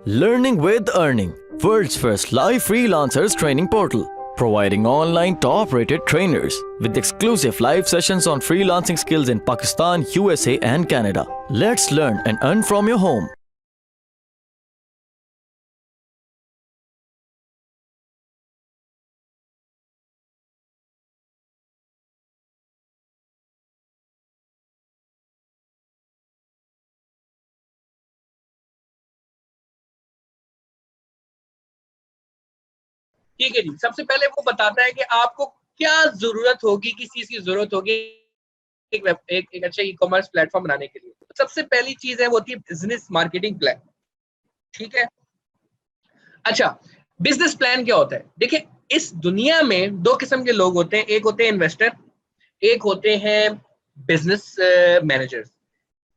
Learning with Earning, world's first live freelancers training portal, providing online top-rated trainers with exclusive live sessions on freelancing skills in Pakistan, USA and Canada. Let's learn and earn from your home. ठीक है जी। सबसे पहले वो बताता है कि आपको क्या जरूरत होगी, किस चीज की जरूरत होगी एक अच्छा ई कॉमर्स प्लेटफॉर्म बनाने के लिए। सबसे पहली चीज है वो होती है बिजनेस मार्केटिंग प्लान। ठीक है, अच्छा बिजनेस प्लान क्या होता है? देखिए, इस दुनिया में दो किस्म के लोग होते हैं, एक होते हैं इन्वेस्टर, एक होते हैं बिजनेस मैनेजर्स।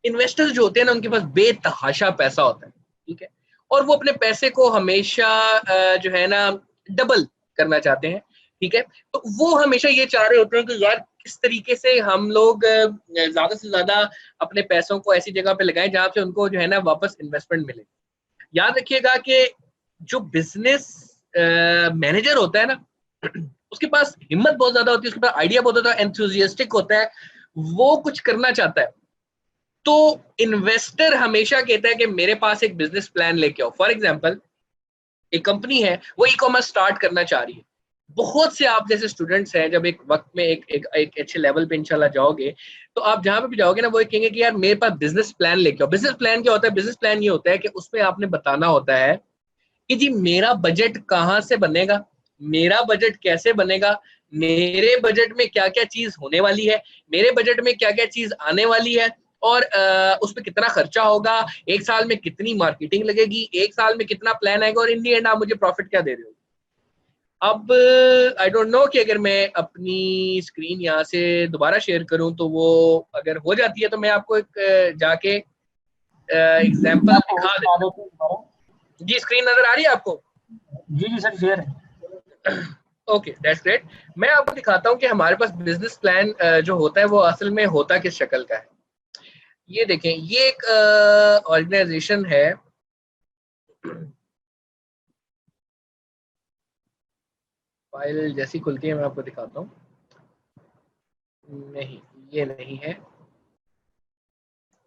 इन्वेस्टर्स जो होते हैं ना, उनके पास बेतहाशा पैसा होता है, ठीक है, और वो अपने पैसे को हमेशा जो है ना डबल करना चाहते हैं, ठीक है। तो वो हमेशा ये चाह रहे होते हैं कि यार किस तरीके से हम लोग ज्यादा से ज्यादा अपने पैसों को ऐसी जगह पे लगाएं जहां से उनको जो है ना वापस इन्वेस्टमेंट मिले। याद रखिएगा कि जो बिजनेस मैनेजर होता है ना, उसके पास हिम्मत बहुत ज्यादा होती है, उसके पास आइडिया बहुत ज्यादा एंथुसियास्टिक होता है, वो कुछ करना चाहता है। तो इन्वेस्टर हमेशा कहता है कि मेरे पास एक बिजनेस प्लान लेके आओ। फॉर एग्जांपल, एक कंपनी है, वो ई कॉमर्स स्टार्ट करना चाह रही है। बहुत से आप जैसे स्टूडेंट्स हैं, जब एक वक्त में एक अच्छे लेवल पे इंशाल्लाह जाओगे, तो आप जहां पे भी जाओगे ना, वो कहेंगे कि यार मेरे पास बिजनेस प्लान लेके आओ। बिजनेस प्लान क्या होता है? बिजनेस प्लान ये होता है कि उसमें आपने बताना होता है कि जी मेरा बजट कहाँ से बनेगा, मेरा बजट कैसे बनेगा, मेरे बजट में क्या क्या चीज होने वाली है, मेरे बजट में क्या क्या चीज आने वाली है, और उस पर कितना खर्चा होगा, एक साल में कितनी मार्केटिंग लगेगी, एक साल में कितना प्लान आएगा, और इन दी एंड आप मुझे प्रॉफिट क्या दे रहे हो। अब आई डोंट नो कि अगर मैं अपनी स्क्रीन यहाँ से दोबारा शेयर करूं तो वो अगर हो जाती है तो मैं आपको एक जाके एग्जांपल दिखा देता। जी स्क्रीन नजर आ रही है आपको? जी जी सर, शेयर है। Okay, that's great. मैं आपको दिखाता हूँ कि हमारे पास बिजनेस प्लान जो होता है वो असल में होता किस शक्ल का है। ये देखें, ये एक ऑर्गेनाइजेशन है। फाइल जैसी खुलती है मैं आपको दिखाता हूँ। नहीं, ये नहीं है।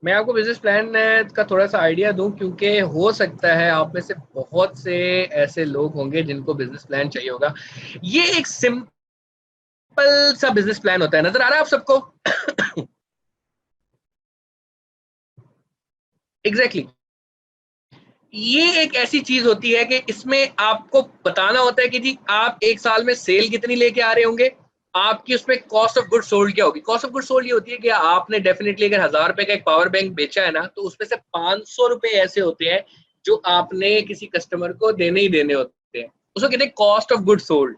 मैं आपको बिजनेस प्लान का थोड़ा सा आइडिया दूं, क्योंकि हो सकता है आप में से बहुत से ऐसे लोग होंगे जिनको बिजनेस प्लान चाहिए होगा। ये एक सिंपल सा बिजनेस प्लान होता है, नजर आ रहा है आप सबको? Exactly exactly. ये एक ऐसी चीज होती है कि इसमें आपको बताना होता है कि जी आप एक साल में सेल कितनी लेके आ रहे होंगे, आपकी उसमें कॉस्ट ऑफ गुड सोल्ड क्या होगी। कॉस्ट ऑफ गुड सोल्ड ये होती है कि आपने डेफिनेटली अगर 1000 रुपए का एक पावर बैंक बेचा है ना, तो उसमें से 500 रुपए ऐसे होते हैं जो आपने किसी कस्टमर को देने ही देने होते हैं। उसको कहते हैं कॉस्ट ऑफ गुड सोल्ड।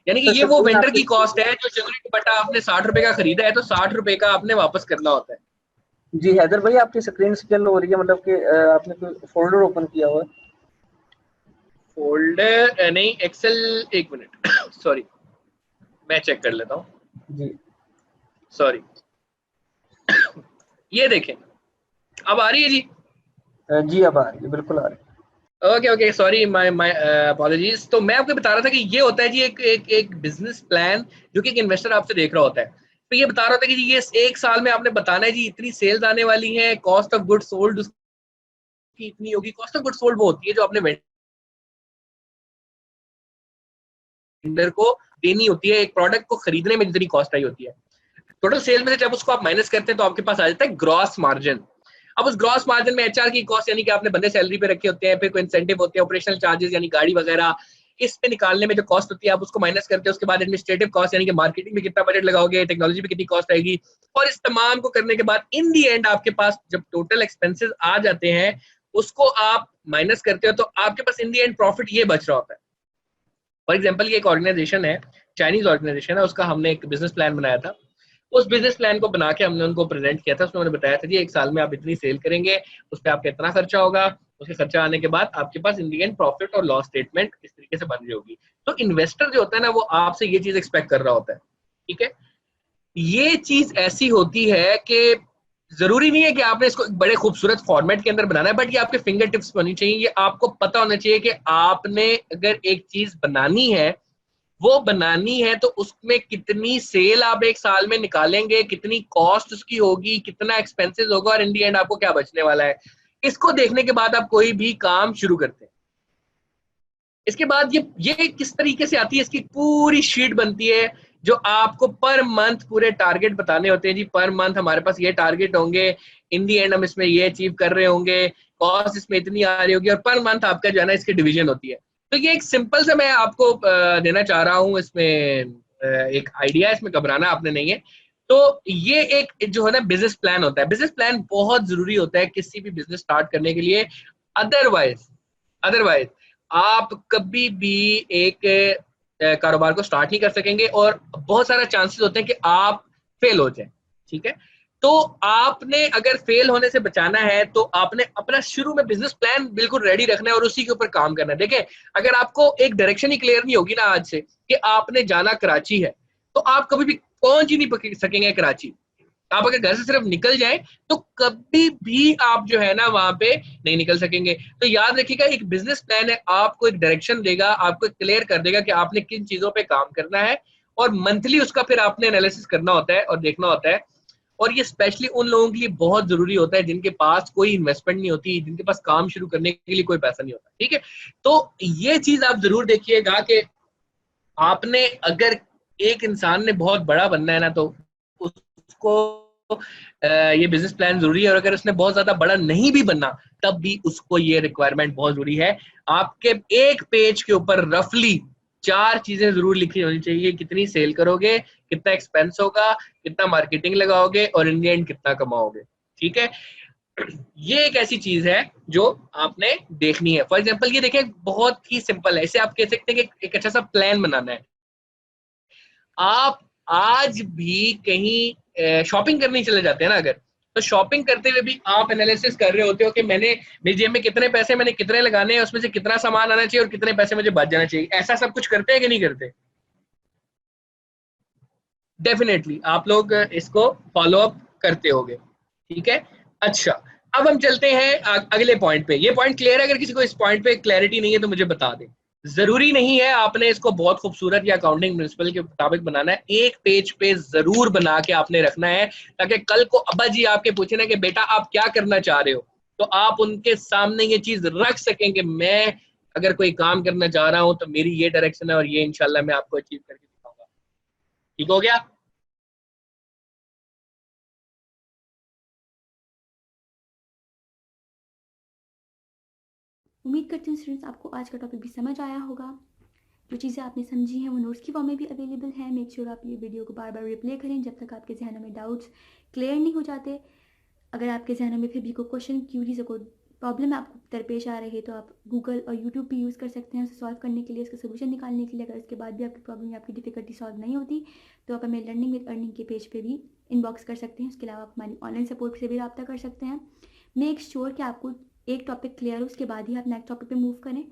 यानी कि ये वो वेंडर की कॉस्ट है जो जनरली बटा आपने 60 रुपए का खरीदा है, तो 60 रुपए का आपने वापस करना होता है। जी हैदर भाई, आपकी स्क्रीन स्केल हो रही है, मतलब कि आपने कोई फोल्डर ओपन किया हुआ है? फोल्डर नहीं, एक्सेल, एक मिनट सॉरी, मैं चेक कर लेता हूँ। जी सॉरी, ये देखें, अब आ रही है जी? जी अब आ रही है, बिल्कुल आ रही है। Okay okay, sorry, my apologies. तो मैं आपको बता रहा था कि ये होता है जी एक बिजनेस प्लान जो कि एक इन्वेस्टर आपसे देख रहा होता है। तो ये बता रहा था कि जी ये एक साल में आपने बताना है जी इतनी सेल्स आने वाली है, कॉस्ट ऑफ गुड सोल्ड उसकी इतनी होगी। कॉस्ट ऑफ गुड सोल्ड वो होती है जो आपने वेंडर को देनी होती है, एक प्रोडक्ट को खरीदने में जितनी कॉस्ट आई होती है। टोटल सेल में से जब उसको आप माइनस करते हैं तो आपके पास आ जाता है ग्रॉस मार्जिन। अब उस ग्रॉस मार्जिन में एचआर की कॉस्ट, यानी कि आपने बंदे सैलरी पे रखे होते हैं, फिर कोई इंसेंटिव होते हैं, ऑपरेशनल चार्जेस यानी गाड़ी वगैरह, इस पे निकालने में जो कॉस्ट होती है आप उसको माइनस करते हैं। उसके बाद एडमिनिस्ट्रेटिव कॉस्ट यानी कि मार्केटिंग में कितना बजट लगाओगे, टेक्नोलॉजी पे कितनी कॉस्ट आएगी, और इस तमाम को करने के बाद इन दी एंड आपके पास जब टोटल एक्सपेंसेस आ जाते हैं उसको आप माइनस करते हो, तो आपके पास इन दी एंड प्रॉफिट ये बच रहा होता है। फॉर एग्जाम्पल, ये एक ऑर्गेनाइजेशन है, चाइनीज ऑर्गेनाइजेशन है, उसका हमने एक बिजनेस प्लान बनाया था। उस बिजनेस प्लान को बना के हमने उनको प्रेजेंट किया था। उसमें मैंने बताया था जी एक साल में आप इतनी सेल करेंगे, उस पर आपका इतना खर्चा होगा, उसके खर्चा आने के बाद आपके पास इन दी एंड प्रॉफिट और लॉस स्टेटमेंट इस तरीके से बन रही होगी। तो इन्वेस्टर जो होता है ना, वो आपसे ये चीज एक्सपेक्ट कर रहा होता है, ठीक है। ये चीज ऐसी होती है कि जरूरी नहीं है कि आपने इसको एक बड़े खूबसूरत फॉर्मेट के अंदर बनाना है, बट ये आपके फिंगर टिप्स होनी चाहिए। ये आपको पता होना चाहिए कि आपने अगर एक चीज बनानी है, वो बनानी है तो उसमें कितनी सेल आप एक साल में निकालेंगे, कितनी कॉस्ट उसकी होगी, कितना एक्सपेंसेस होगा, और इन दी एंड आपको क्या बचने वाला है। इसको देखने के बाद आप कोई भी काम शुरू करते हैं। इसके बाद ये किस तरीके से आती है, इसकी पूरी शीट बनती है जो आपको पर मंथ पूरे टारगेट बताने होते हैं। जी पर मंथ हमारे पास ये टारगेट होंगे, इन दी एंड हम इसमें ये अचीव कर रहे होंगे, कॉस्ट इसमें इतनी आ रही होगी, और पर मंथ आपका जो है ना इसकी डिवीजन होती है। तो ये एक सिंपल सा मैं आपको देना चाह रहा हूँ, इसमें एक आइडिया, इसमें घबराना आपने नहीं है। तो ये एक जो है ना बिजनेस प्लान होता है। बिजनेस प्लान बहुत जरूरी होता है किसी भी बिजनेस स्टार्ट करने के लिए। अदरवाइज अदरवाइज आप कभी भी एक कारोबार को स्टार्ट नहीं कर सकेंगे, और बहुत सारा चांसेस होते हैं कि आप फेल हो जाए। ठीक है, तो आपने अगर फेल होने से बचाना है तो आपने अपना शुरू में बिजनेस प्लान बिल्कुल रेडी रखना है और उसी के ऊपर काम करना है। देखें, अगर आपको एक डायरेक्शन ही क्लियर नहीं होगी ना आज से कि आपने जाना कराची है, तो आप कभी भी पहुंच ही नहीं सकेंगे कराची। आप अगर घर से सिर्फ निकल जाए तो कभी भी आप जो है ना वहां पे नहीं निकल सकेंगे। तो याद रखिएगा, एक बिजनेस प्लान है, आपको एक डायरेक्शन देगा, आपको क्लियर कर देगा कि आपने किन चीजों पे काम करना है, और मंथली उसका फिर आपने एनालिसिस करना होता है और देखना होता है। और ये स्पेशली उन लोगों के लिए बहुत जरूरी होता है जिनके पास कोई इन्वेस्टमेंट नहीं होती, जिनके पास काम शुरू करने के लिए कोई पैसा नहीं होता। ठीक है, तो ये चीज आप जरूर देखिएगा कि आपने अगर एक इंसान ने बहुत बड़ा बनना है ना, तो उसको ये बिजनेस प्लान जरूरी है। और अगर उसने बहुत ज्यादा बड़ा नहीं भी बनना, तब भी उसको ये रिक्वायरमेंट बहुत जरूरी है। आपके एक पेज के ऊपर रफली 4 चीजें जरूर लिखी होनी चाहिए। कितनी सेल करोगे, कितना एक्सपेंस होगा, कितना मार्केटिंग लगाओगे, और इन द एंड कितना कमाओगे। ठीक है, ये एक ऐसी चीज है जो आपने देखनी है। फॉर एग्जाम्पल ये देखें, बहुत ही सिंपल है। इसे आप कह सकते हैं कि एक अच्छा सा प्लान बनाना है। आप आज भी कहीं शॉपिंग करने चले जाते हैं ना, अगर तो शॉपिंग करते हुए भी आप एनालिसिस कर रहे होते हो कि मेरी जेब में कितने पैसे, मैंने कितने लगाने हैं, उसमें से कितना सामान आना चाहिए और कितने पैसे मुझे बच जाना चाहिए। ऐसा सब कुछ करते हैं कि नहीं करते? डेफिनेटली आप लोग इसको फॉलो अप करते होगे। ठीक है, अच्छा, अब हम चलते हैं अगले पॉइंट पे। ये पॉइंट क्लियर है? अगर किसी को इस पॉइंट पे क्लैरिटी नहीं है तो मुझे बता दें। जरूरी नहीं है आपने इसको बहुत खूबसूरत या अकाउंटिंग प्रिंसिपल के मुताबिक बनाना है, एक पेज पे जरूर बना के आपने रखना है, ताकि कल को अब्बा जी आपके पूछे ना कि बेटा आप क्या करना चाह रहे हो, तो आप उनके सामने ये चीज रख सकें कि मैं अगर कोई काम करना चाह रहा हूं तो मेरी ये डायरेक्शन है और ये इंशाल्लाह मैं आपको अचीव करके दिखाऊंगा। ठीक हो गया? उम्मीद करती हूँ स्टूडेंट्स आपको आज का टॉपिक भी समझ आया होगा। जो चीज़ें आपने समझी हैं वो नोट्स की फॉर्म में भी अवेलेबल है। मेक श्योर आप ये वीडियो को बार बार रिप्ले करें जब तक आपके जहनों में डाउट्स क्लियर नहीं हो जाते। अगर आपके जहनों में फिर भी कोई क्वेश्चन, क्यूरीज, कोई प्रॉब्लम आपको दरपेश आ रही है तो आप गूगल और यूट्यूब भी यूज़ कर सकते हैं उसे सॉल्व करने के लिए, उसका सोल्यूशन निकालने के लिए। अगर उसके बाद भी आपकी प्रॉब्लम या आपकी डिफिकल्टी सॉल्व नहीं होती तो आप हमें लर्निंग विद अर्निंग के पेज पे भी इनबॉक्स कर सकते हैं। उसके अलावा आप हमारी ऑनलाइन सपोर्ट से भी रब्ता कर सकते हैं। मेक श्योर कि आपको एक टॉपिक क्लियर हो, उसके बाद ही आप नेक्स्ट टॉपिक पे मूव करें।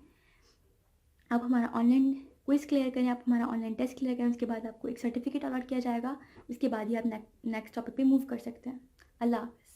आप हमारा ऑनलाइन क्विज क्लियर करें, आप हमारा ऑनलाइन टेस्ट क्लियर करें, उसके बाद आपको एक सर्टिफिकेट अलॉट किया जाएगा। उसके बाद ही आप नेक्स्ट टॉपिक पे मूव कर सकते हैं। अल्लाह हाफ़िज़।